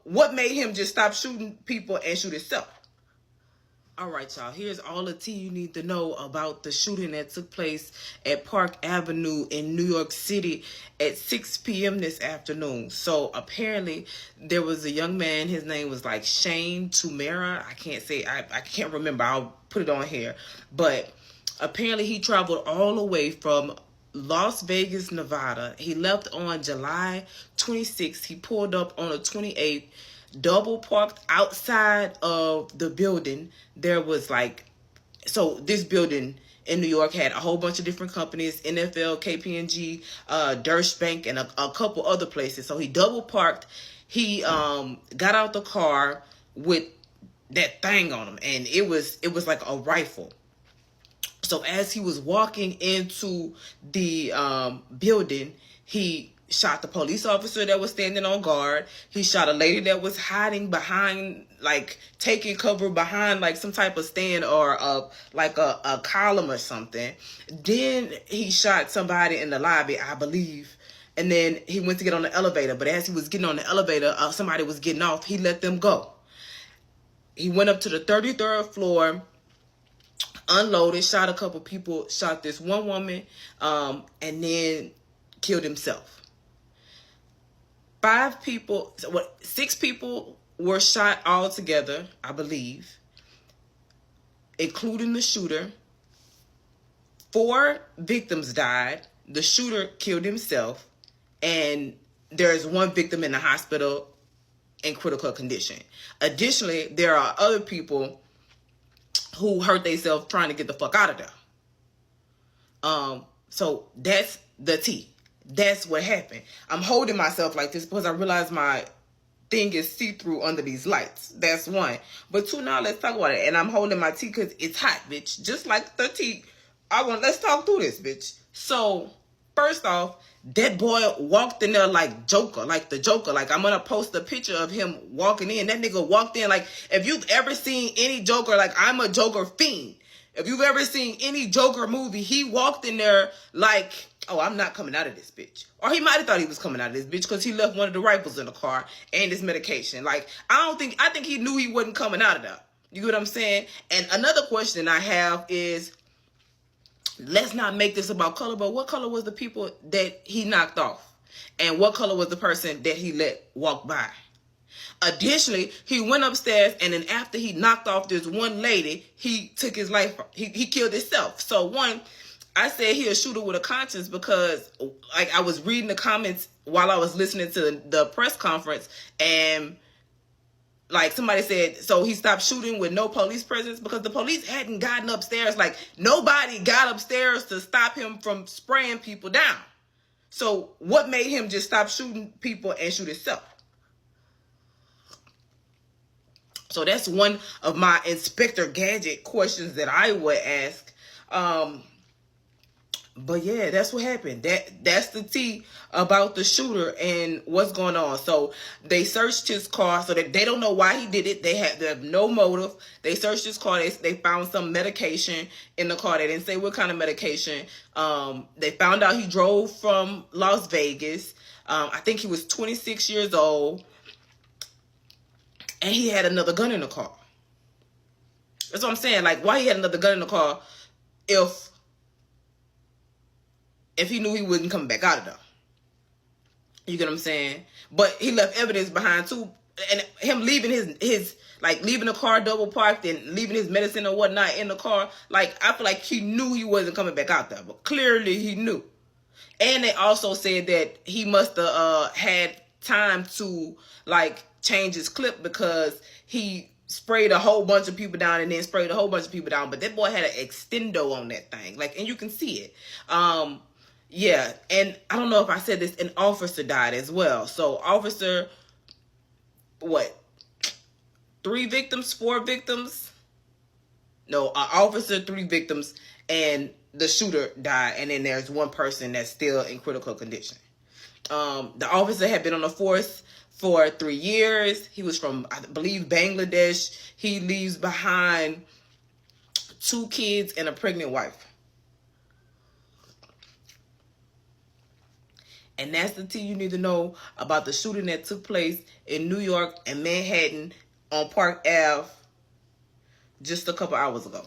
what made him just stop shooting people and shoot himself? All right, y'all. Here's all the tea you need to know about the shooting that took place at Park Avenue in New York City at 6 p.m. this afternoon. So apparently there was a young man. His name was like Shane Tumera. I can't remember. I'll put it on here. But apparently he traveled all the way from Las Vegas, Nevada. He left on July 26th. He pulled up on the 28th, double parked outside of the building. There was so this building in New York had a whole bunch of different companies, NFL, KPMG, Deutsche Bank, and a couple other places. So he double parked. He got out the car with that thing on him, and it was like a rifle. So as he was walking into the building, he shot the police officer that was standing on guard. He shot a lady that was hiding behind, taking cover behind some type of stand or a column or something. Then he shot somebody in the lobby, I believe. And then he went to get on the elevator. But as he was getting on the elevator, somebody was getting off. He let them go. He went up to the 33rd floor, unloaded, shot a couple people, shot this one woman, and then killed himself. 6 people were shot all together, I believe, including the shooter. 4 victims died. The shooter killed himself, and there's 1 victim in the hospital in critical condition. Additionally, there are other people who hurt themselves trying to get the fuck out of there. So that's the tea. That's what happened. I'm holding myself like this because I realize my thing is see-through under these lights. That's 1. But 2, now let's talk about it. And I'm holding my tea because it's hot, bitch. Just like the tea. Let's talk through this, bitch. So, first off, that boy walked in there like Joker, like the Joker. I'm going to post a picture of him walking in. That nigga walked in if you've ever seen any Joker, I'm a Joker fiend. If you've ever seen any Joker movie, he walked in there oh, I'm not coming out of this bitch. Or he might have thought he was coming out of this bitch because he left one of the rifles in the car and his medication. I think he knew he wasn't coming out of there. You get what I'm saying? And another question I have is, let's not make this about color, but what color was the people that he knocked off? And what color was the person that he let walk by? Additionally, he went upstairs, and then after he knocked off this one lady, he took his life. He killed himself. So, 1, I said he a shooter with a conscience because, I was reading the comments while I was listening to the press conference, and somebody said, so he stopped shooting with no police presence because the police hadn't gotten upstairs. Nobody got upstairs to stop him from spraying people down. So what made him just stop shooting people and shoot himself? So that's one of my Inspector Gadget questions that I would ask. But yeah, that's what happened. That's the tea about the shooter and what's going on. So they searched his car, so that they don't know why he did it. They have no motive. They searched his car. They found some medication in the car. They didn't say what kind of medication. They found out he drove from Las Vegas. I think he was 26 years old, and he had another gun in the car. That's what I'm saying. Why he had another gun in the car if he knew he wasn't coming back out of there? You get what I'm saying? But he left evidence behind too. And him leaving his leaving the car double parked and leaving his medicine or whatnot in the car. I feel like he knew he wasn't coming back out there. But clearly he knew. And they also said that he must have had time to change his clip because he sprayed a whole bunch of people down and then sprayed a whole bunch of people down. But that boy had an extendo on that thing. And you can see it. Yeah, and I don't know if I said this, an officer died as well. So officer, 3 victims, 4 victims? No, officer, 3 victims, and the shooter died. And then there's 1 person that's still in critical condition. The officer had been on the force for 3 years. He was from, I believe, Bangladesh. He leaves behind 2 kids and a pregnant wife. And that's the tea you need to know about the shooting that took place in New York and Manhattan on Park Ave just a couple hours ago.